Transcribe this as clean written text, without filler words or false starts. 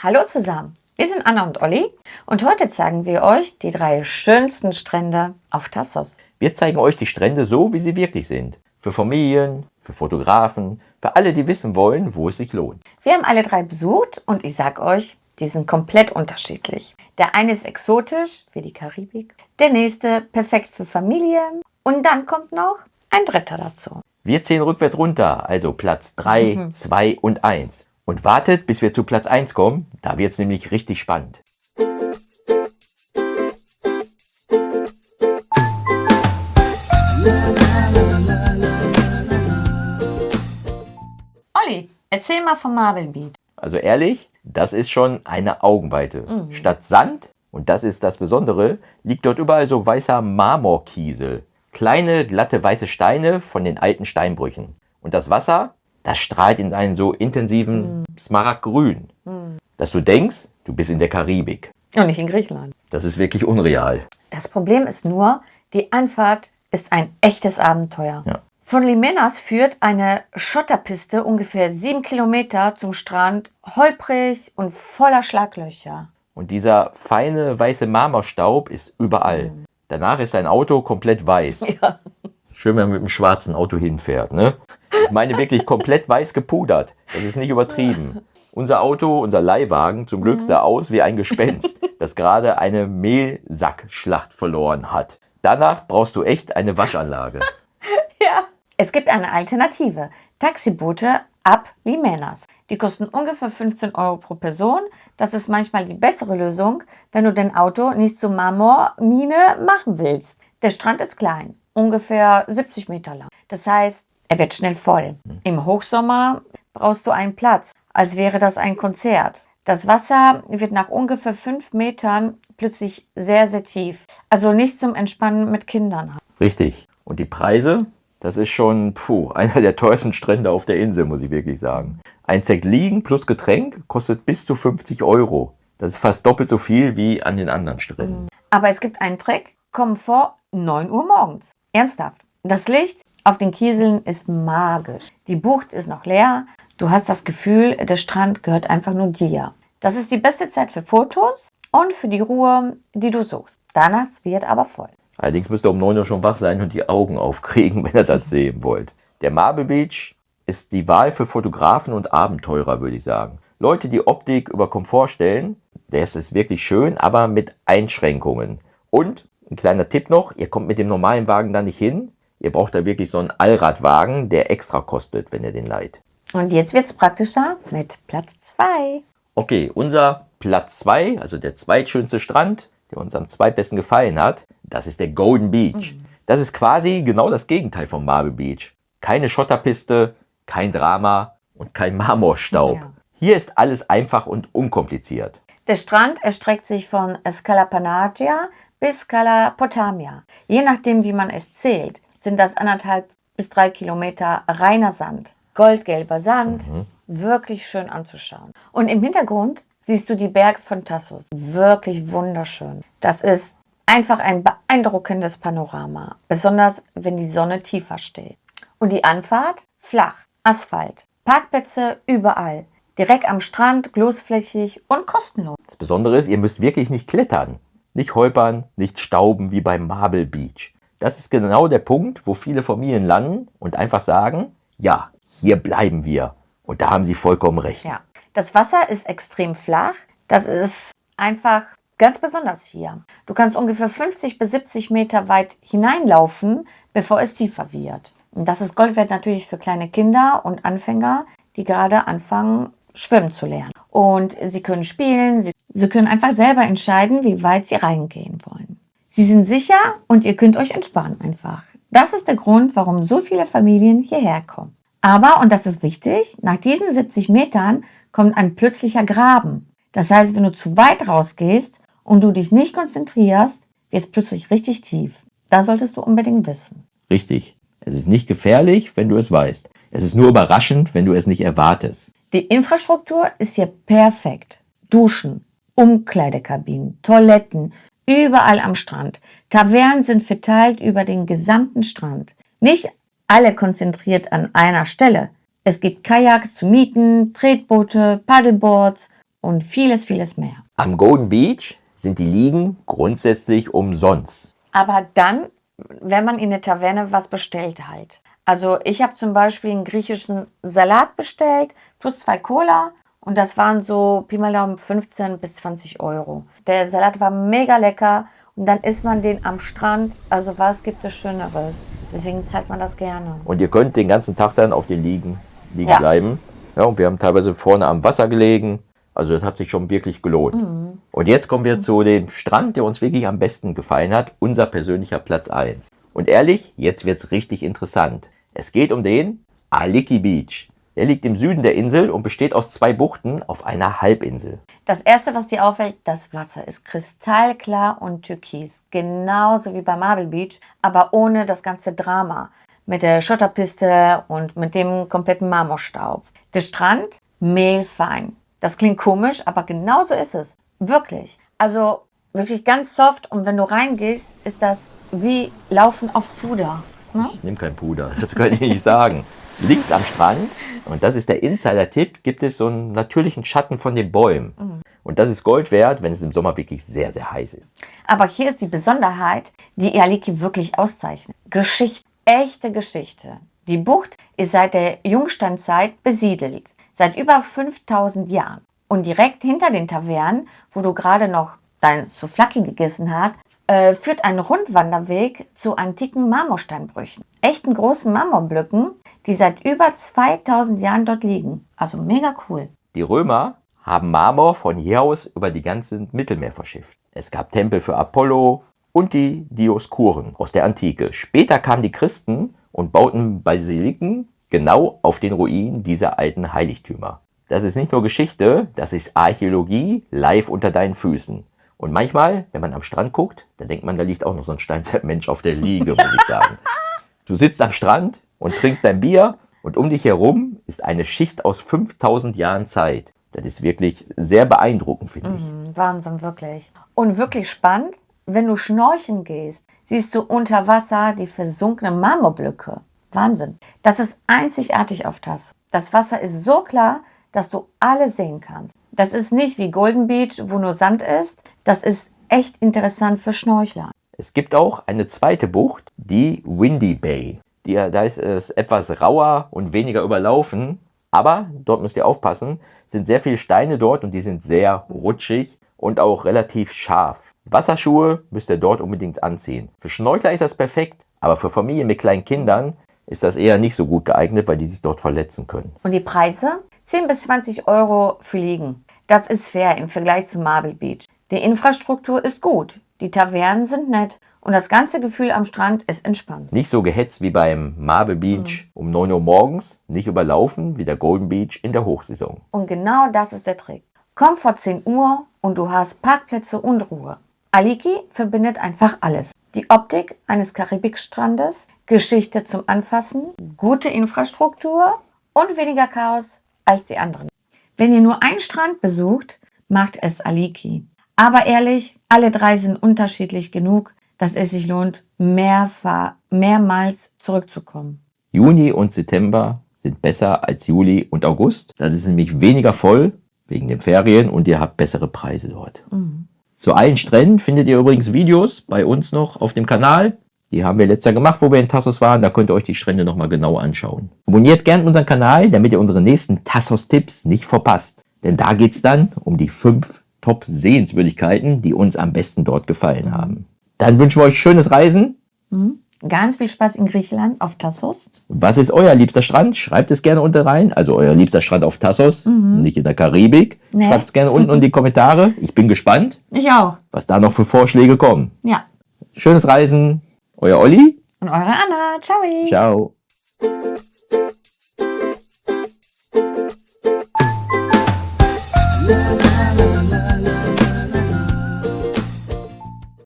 Hallo zusammen, wir sind Anna und Olli und heute zeigen wir euch die 3 schönsten Strände auf Tassos. Wir zeigen euch die Strände so, wie sie wirklich sind. Für Familien, für Fotografen, für alle, die wissen wollen, wo es sich lohnt. Wir haben alle 3 besucht und ich sag euch, die sind komplett unterschiedlich. Der eine ist exotisch, wie die Karibik, der nächste perfekt für Familien und dann kommt noch ein dritter dazu. Wir zählen rückwärts runter, also Platz 3, 2 und 1. Und wartet, bis wir zu Platz 1 kommen, da wird es nämlich richtig spannend. Olli, erzähl mal vom Marble Beach. Also ehrlich, das ist schon eine Augenweite. Statt Sand, und das ist das Besondere, liegt dort überall so weißer Marmorkiesel. Kleine, glatte, weiße Steine von den alten Steinbrüchen. Und das Wasser, das strahlt in einen so intensiven Smaragdgrün, dass du denkst, du bist in der Karibik. Und nicht in Griechenland. Das ist wirklich unreal. Das Problem ist nur, die Anfahrt ist ein echtes Abenteuer. Ja. Von Limenas führt eine Schotterpiste ungefähr 7 Kilometer zum Strand, holprig und voller Schlaglöcher. Und dieser feine weiße Marmorstaub ist überall. Danach ist dein Auto komplett weiß. Ja. Schön, wenn man mit einem schwarzen Auto hinfährt, ne? Ich meine wirklich komplett weiß gepudert. Das ist nicht übertrieben. Unser Auto, unser Leihwagen, zum Glück sah aus wie ein Gespenst, das gerade eine Mehlsackschlacht verloren hat. Danach brauchst du echt eine Waschanlage. Ja. Es gibt eine Alternative. Taxiboote ab Limenas. Die kosten ungefähr 15 € pro Person. Das ist manchmal die bessere Lösung, wenn du dein Auto nicht zur Marmormine machen willst. Der Strand ist klein, ungefähr 70 Meter lang. Das heißt, er wird schnell voll. Im Hochsommer brauchst du einen Platz, als wäre das ein Konzert. Das Wasser wird nach ungefähr 5 Metern plötzlich sehr, sehr tief. Also nicht zum Entspannen mit Kindern. Richtig. Und die Preise? Das ist schon einer der teuersten Strände auf der Insel, muss ich wirklich sagen. Ein Sekt Liegen plus Getränk kostet bis zu 50 €. Das ist fast doppelt so viel wie an den anderen Stränden. Aber es gibt einen Trick, komm vor 9 Uhr morgens. Ernsthaft. Das Licht auf den Kieseln ist magisch. Die Bucht ist noch leer. Du hast das Gefühl, der Strand gehört einfach nur dir. Das ist die beste Zeit für Fotos und für die Ruhe, die du suchst. Danach wird aber voll. Allerdings müsst ihr um 9 Uhr schon wach sein und die Augen aufkriegen, wenn ihr das sehen wollt. Der Marble Beach ist die Wahl für Fotografen und Abenteurer, würde ich sagen. Leute, die Optik über Komfort stellen, das ist wirklich schön, aber mit Einschränkungen. Und ein kleiner Tipp noch, ihr kommt mit dem normalen Wagen da nicht hin. Ihr braucht da wirklich so einen Allradwagen, der extra kostet, wenn ihr den leiht. Und jetzt wird es praktischer mit Platz 2. Okay, unser Platz 2, also der zweitschönste Strand, der uns am zweitbesten gefallen hat, das ist der Golden Beach. Das ist quasi genau das Gegenteil vom Marble Beach. Keine Schotterpiste, kein Drama und kein Marmorstaub. Ja. Hier ist alles einfach und unkompliziert. Der Strand erstreckt sich von Scala Panagia bis Scala Potamia. Je nachdem, wie man es zählt, sind das 1,5 bis 3 Kilometer reiner Sand. Goldgelber Sand, wirklich schön anzuschauen. Und im Hintergrund siehst du die Berge von Tassos. Wirklich wunderschön. Das ist einfach ein beeindruckendes Panorama, besonders wenn die Sonne tiefer steht. Und die Anfahrt? Flach, Asphalt, Parkplätze überall. Direkt am Strand, großflächig und kostenlos. Das Besondere ist, ihr müsst wirklich nicht klettern, nicht holpern, nicht stauben wie beim Marble Beach. Das ist genau der Punkt, wo viele Familien landen und einfach sagen, ja, hier bleiben wir. Und da haben sie vollkommen recht. Ja. Das Wasser ist extrem flach. Das ist einfach ganz besonders hier. Du kannst ungefähr 50 bis 70 Meter weit hineinlaufen, bevor es tiefer wird. Und das ist Gold wert natürlich für kleine Kinder und Anfänger, die gerade anfangen, schwimmen zu lernen. Und sie können spielen, sie können einfach selber entscheiden, wie weit sie reingehen wollen. Sie sind sicher und ihr könnt euch entspannen einfach. Das ist der Grund, warum so viele Familien hierher kommen. Aber, und das ist wichtig, nach diesen 70 Metern kommt ein plötzlicher Graben. Das heißt, wenn du zu weit rausgehst und du dich nicht konzentrierst, wird es plötzlich richtig tief. Das solltest du unbedingt wissen. Richtig. Es ist nicht gefährlich, wenn du es weißt. Es ist nur überraschend, wenn du es nicht erwartest. Die Infrastruktur ist hier perfekt. Duschen, Umkleidekabinen, Toiletten, überall am Strand. Tavernen sind verteilt über den gesamten Strand. Nicht alle konzentriert an einer Stelle. Es gibt Kajaks zu mieten, Tretboote, Paddleboards und vieles, vieles mehr. Am Golden Beach sind die Liegen grundsätzlich umsonst. Aber dann, wenn man in der Taverne was bestellt halt. Also ich habe zum Beispiel einen griechischen Salat bestellt, plus 2 Cola. Und das waren so Pi mal Daumen 15 bis 20 Euro. Der Salat war mega lecker. Und dann isst man den am Strand. Also was gibt es Schöneres? Deswegen zeigt man das gerne. Und ihr könnt den ganzen Tag dann auf den Liegen bleiben. Ja, und wir haben teilweise vorne am Wasser gelegen. Also das hat sich schon wirklich gelohnt. Und jetzt kommen wir zu dem Strand, der uns wirklich am besten gefallen hat. Unser persönlicher Platz 1. Und ehrlich, jetzt wird es richtig interessant. Es geht um den Aliki Beach. Er liegt im Süden der Insel und besteht aus 2 Buchten auf einer Halbinsel. Das erste, was dir auffällt, das Wasser ist kristallklar und türkis. Genauso wie bei Marble Beach, aber ohne das ganze Drama. Mit der Schotterpiste und mit dem kompletten Marmorstaub. Der Strand, mehlfein. Das klingt komisch, aber genauso ist es. Wirklich. Also wirklich ganz soft und wenn du reingehst, ist das wie Laufen auf Puder. Ne? Ich nehme kein Puder, das kann ich nicht sagen. Links am Strand, und das ist der Insider-Tipp, gibt es so einen natürlichen Schatten von den Bäumen. Und das ist Gold wert, wenn es im Sommer wirklich sehr, sehr heiß ist. Aber hier ist die Besonderheit, die Aliki wirklich auszeichnet. Geschichte, echte Geschichte. Die Bucht ist seit der Jungsteinzeit besiedelt, seit über 5000 Jahren. Und direkt hinter den Tavernen, wo du gerade noch dein Souvlaki gegessen hast, führt ein Rundwanderweg zu antiken Marmorsteinbrüchen. Echten großen Marmorblöcken, die seit über 2000 Jahren dort liegen. Also mega cool. Die Römer haben Marmor von hier aus über die ganze Mittelmeer verschifft. Es gab Tempel für Apollo und die Dioskuren aus der Antike. Später kamen die Christen und bauten Basiliken genau auf den Ruinen dieser alten Heiligtümer. Das ist nicht nur Geschichte, das ist Archäologie live unter deinen Füßen. Und manchmal, wenn man am Strand guckt, da denkt man, da liegt auch noch so ein Steinzeitmensch auf der Liege, muss ich sagen. Du sitzt am Strand und trinkst dein Bier und um dich herum ist eine Schicht aus 5000 Jahren Zeit. Das ist wirklich sehr beeindruckend, finde ich. Wahnsinn, wirklich. Und wirklich spannend, wenn du schnorcheln gehst, siehst du unter Wasser die versunkenen Marmorblöcke. Wahnsinn. Das ist einzigartig auf das. Das Wasser ist so klar, dass du alles sehen kannst. Das ist nicht wie Golden Beach, wo nur Sand ist. Das ist echt interessant für Schnorchler. Es gibt auch eine zweite Bucht, die Windy Bay. Da ist es etwas rauer und weniger überlaufen. Aber dort müsst ihr aufpassen, sind sehr viele Steine dort und die sind sehr rutschig und auch relativ scharf. Wasserschuhe müsst ihr dort unbedingt anziehen. Für Schnorchler ist das perfekt, aber für Familien mit kleinen Kindern ist das eher nicht so gut geeignet, weil die sich dort verletzen können. Und die Preise? 10 bis 20 Euro für Liegen. Das ist fair im Vergleich zu Marble Beach. Die Infrastruktur ist gut, die Tavernen sind nett und das ganze Gefühl am Strand ist entspannt. Nicht so gehetzt wie beim Marble Beach um 9 Uhr morgens, nicht überlaufen wie der Golden Beach in der Hochsaison. Und genau das ist der Trick. Komm vor 10 Uhr und du hast Parkplätze und Ruhe. Aliki verbindet einfach alles. Die Optik eines Karibikstrandes, Geschichte zum Anfassen, gute Infrastruktur und weniger Chaos als die anderen. Wenn ihr nur einen Strand besucht, macht es Aliki. Aber ehrlich, alle 3 sind unterschiedlich genug, dass es sich lohnt, mehrmals zurückzukommen. Juni und September sind besser als Juli und August. Das ist nämlich weniger voll wegen den Ferien und ihr habt bessere Preise dort. Zu allen Stränden findet ihr übrigens Videos bei uns noch auf dem Kanal. Die haben wir letztes Jahr gemacht, wo wir in Tassos waren. Da könnt ihr euch die Strände nochmal genau anschauen. Abonniert gerne unseren Kanal, damit ihr unsere nächsten Tassos-Tipps nicht verpasst. Denn da geht es dann um die 5 Top-Sehenswürdigkeiten, die uns am besten dort gefallen haben. Dann wünschen wir euch schönes Reisen. Ganz viel Spaß in Griechenland auf Tassos. Was ist euer liebster Strand? Schreibt es gerne unten rein. Also euer liebster Strand auf Tassos, nicht in der Karibik. Nee. Schreibt es gerne unten in die Kommentare. Ich bin gespannt, Ich auch. was da noch für Vorschläge kommen. Ja. Schönes Reisen. Euer Olli. Und eure Anna. Ciao. Ciao.